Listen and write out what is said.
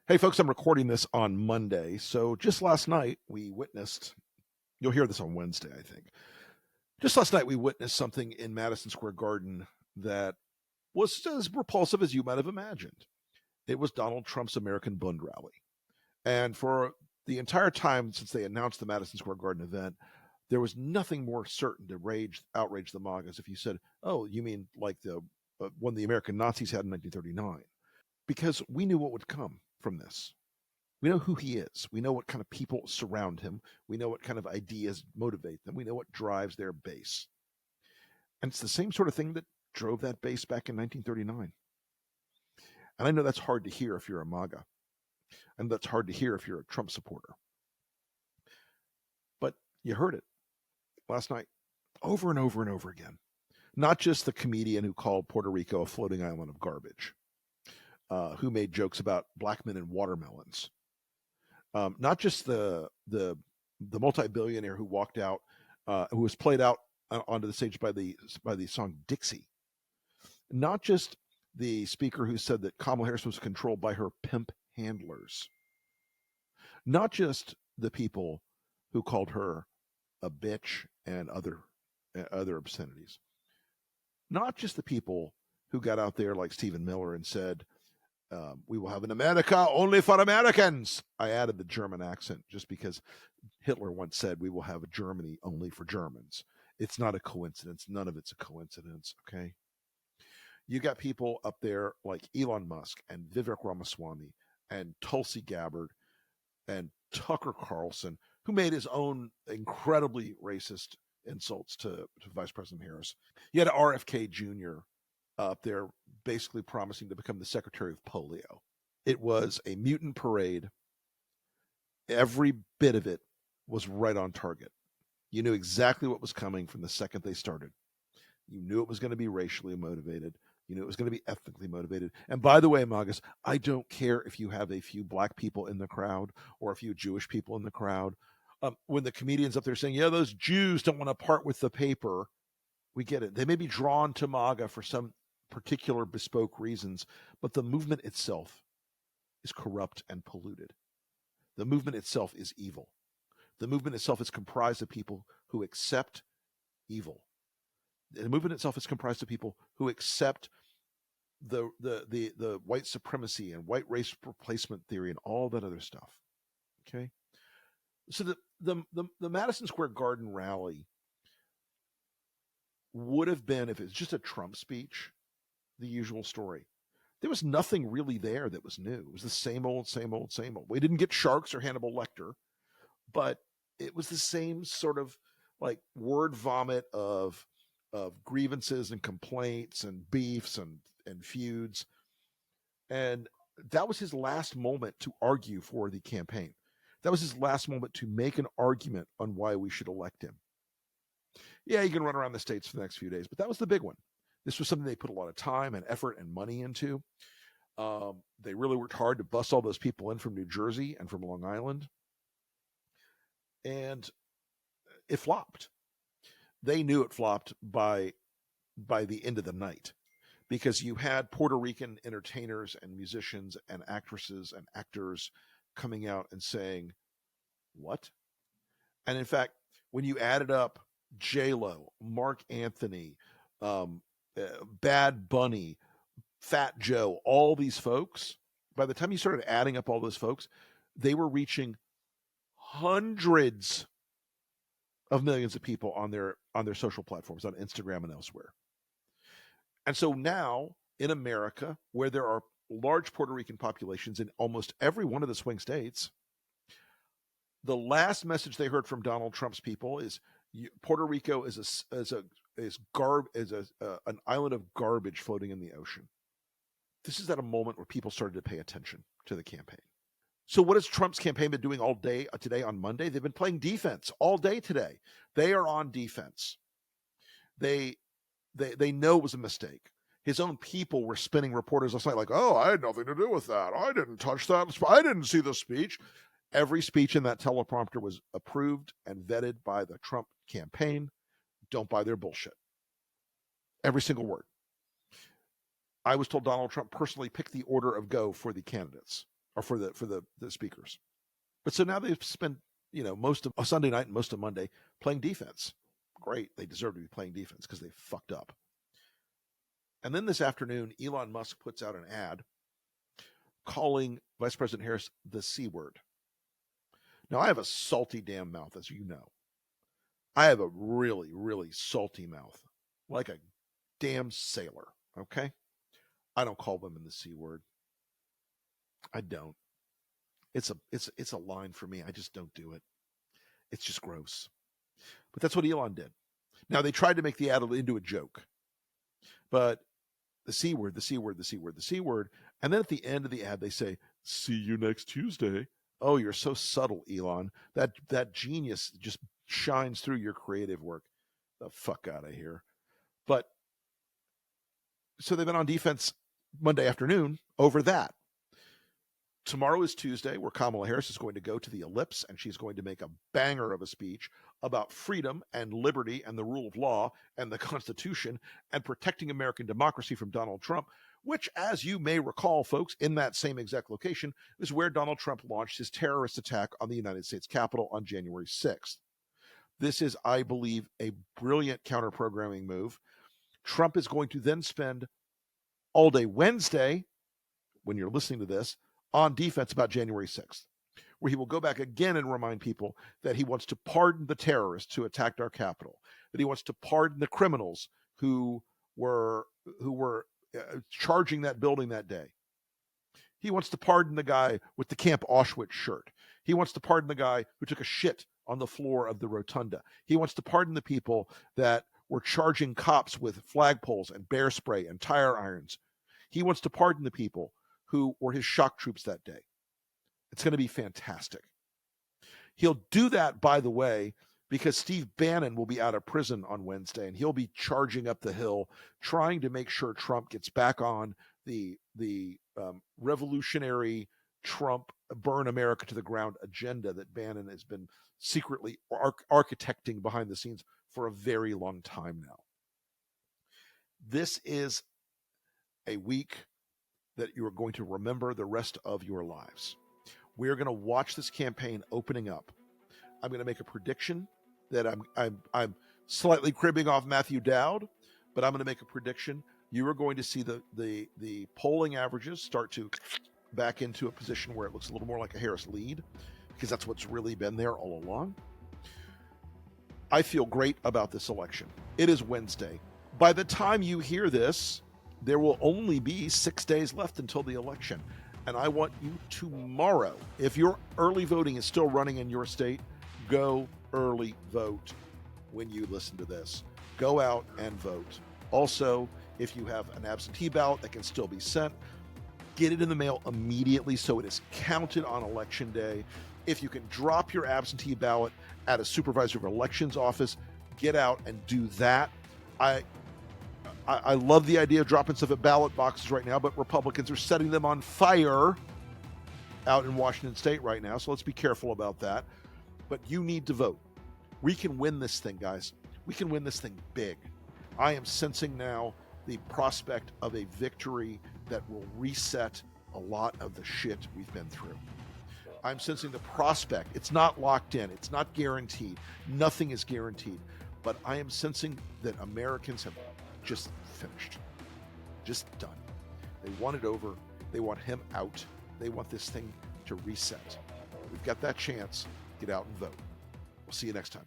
Hey, folks, I'm recording this on Monday. So just last night, we witnessed, you'll hear this on Wednesday, I think. Just last night, we witnessed something in Madison Square Garden that was as repulsive as you might have imagined. It was Donald Trump's American Bund rally. And for the entire time since they announced the Madison Square Garden event, there was nothing more certain to outrage the MAGAs if you said, oh, you mean like the one the American Nazis had in 1939. Because we knew what would come from this. We know who he is. We know what kind of people surround him. We know what kind of ideas motivate them. We know what drives their base. And it's the same sort of thing that drove that base back in 1939. And I know that's hard to hear if you're a MAGA. And that's hard to hear if you're a Trump supporter. But you heard it last night over and over and over again. Not just the comedian who called Puerto Rico a floating island of garbage. Who made jokes about black men and watermelons. Not just the multi-billionaire who walked out, who was played out onto the stage by the song Dixie. Not just the speaker who said that Kamala Harris was controlled by her pimp handlers. Not just the people who called her a bitch and other obscenities. Not just the people who got out there like Stephen Miller and said, we will have an America only for Americans. I added the German accent just because Hitler once said we will have a Germany only for Germans. It's not a coincidence. None of it's a coincidence, okay? You got people up there like Elon Musk and Vivek Ramaswamy and Tulsi Gabbard and Tucker Carlson, who made his own incredibly racist insults to Vice President Harris. You had RFK Jr. up there basically promising to become the secretary of polio. It was a mutant parade. Every bit of it was right on target. You knew exactly what was coming from the second they started. You knew it was going to be racially motivated. You knew it was going to be ethnically motivated. And by the way, Magas, I don't care if you have a few black people in the crowd or a few Jewish people in the crowd. When the comedian's up there saying, yeah, those Jews don't want to part with the paper, we get it. They may be drawn to MAGA for some particular bespoke reasons, but the movement itself is corrupt and polluted. The movement itself is evil. The movement itself is comprised of people who accept evil. The movement itself is comprised of people who accept the white supremacy and white race replacement theory and all that other stuff. Okay, so the Madison Square Garden rally would have been, if it's just a Trump speech, the usual story. There was nothing really there that was new. It was the same old, same old, same old. We didn't get Sharks or Hannibal Lecter, but it was the same sort of like word vomit of grievances and complaints and beefs and feuds. And that was his last moment to argue for the campaign. That was his last moment to make an argument on why we should elect him. Yeah, you can run around the states for the next few days, but that was the big one. This was something they put a lot of time and effort and money into. They really worked hard to bust all those people in from New Jersey and from Long Island. And it flopped. They knew it flopped by the end of the night, because you had Puerto Rican entertainers and musicians and actresses and actors coming out and saying, what? And in fact, when you added up J-Lo, Mark Anthony, Bad Bunny, Fat Joe, all these folks, by the time you started adding up all those folks, they were reaching hundreds of millions of people on their social platforms, on Instagram and elsewhere. And so now in America, where there are large Puerto Rican populations in almost every one of the swing states, the last message they heard from Donald Trump's people is Puerto Rico is an island of garbage floating in the ocean. This is at a moment where people started to pay attention to the campaign. So what has Trump's campaign been doing all day today on Monday? They've been playing defense all day today. They are on defense. They know it was a mistake. His own people were spinning reporters last night like, oh, I had nothing to do with that. I didn't touch that. I didn't see the speech. Every speech in that teleprompter was approved and vetted by the Trump campaign. Don't buy their bullshit. Every single word. I was told Donald Trump personally picked the order of go for the candidates. or for the speakers. But so now they've spent, most of Sunday night and most of Monday playing defense. Great. They deserve to be playing defense because they fucked up. And then this afternoon, Elon Musk puts out an ad calling Vice President Harris the C word. Now, I have a salty damn mouth, as you know. I have a really, really salty mouth, like a damn sailor, okay? I don't call women the C word. I don't. It's a line for me. I just don't do it. It's just gross. But that's what Elon did. Now, they tried to make the ad into a joke. But the C word, the C word, the C word, the C word. And then at the end of the ad, they say, see you next Tuesday. Oh, you're so subtle, Elon. That genius just shines through your creative work. The fuck out of here. But so they've been on defense Monday afternoon over that. Tomorrow is Tuesday, where Kamala Harris is going to go to the Ellipse, and she's going to make a banger of a speech about freedom and liberty and the rule of law and the Constitution and protecting American democracy from Donald Trump, which, as you may recall, folks, in that same exact location is where Donald Trump launched his terrorist attack on the United States Capitol on January 6th. This is, I believe, a brilliant counter-programming move. Trump is going to then spend all day Wednesday, when you're listening to this, on defense about January 6th, where he will go back again and remind people that he wants to pardon the terrorists who attacked our Capitol, that he wants to pardon the criminals who were charging that building that day. He wants to pardon the guy with the Camp Auschwitz shirt. He wants to pardon the guy who took a shit on the floor of the rotunda. He wants to pardon the people that were charging cops with flagpoles and bear spray and tire irons. He wants to pardon the people who were his shock troops that day. It's going to be fantastic. He'll do that, by the way, because Steve Bannon will be out of prison on Wednesday, and he'll be charging up the hill, trying to make sure Trump gets back on the revolutionary Trump burn America to the ground agenda that Bannon has been secretly architecting behind the scenes for a very long time now. This is a week that you are going to remember the rest of your lives. We are going to watch this campaign opening up. I'm going to make a prediction that I'm slightly cribbing off Matthew Dowd, but I'm going to make a prediction. You are going to see the polling averages start to back into a position where it looks a little more like a Harris lead, because that's what's really been there all along. I feel great about this election. It is Wednesday. By the time you hear this, there will only be 6 days left until the election. And I want you tomorrow, if your early voting is still running in your state, go early vote when you listen to this. Go out and vote. Also, if you have an absentee ballot that can still be sent, get it in the mail immediately so it is counted on election day. If you can drop your absentee ballot at a supervisor of elections office, get out and do that. I love the idea of dropping stuff at ballot boxes right now, but Republicans are setting them on fire out in Washington State right now, so let's be careful about that. But you need to vote. We can win this thing, guys. We can win this thing big. I am sensing now the prospect of a victory that will reset a lot of the shit we've been through. I'm sensing the prospect. It's not locked in. It's not guaranteed. Nothing is guaranteed. But I am sensing that Americans have just finished, just done. They want it over. They want him out. They want this thing to reset. We've got that chance. Get out and vote. We'll see you next time.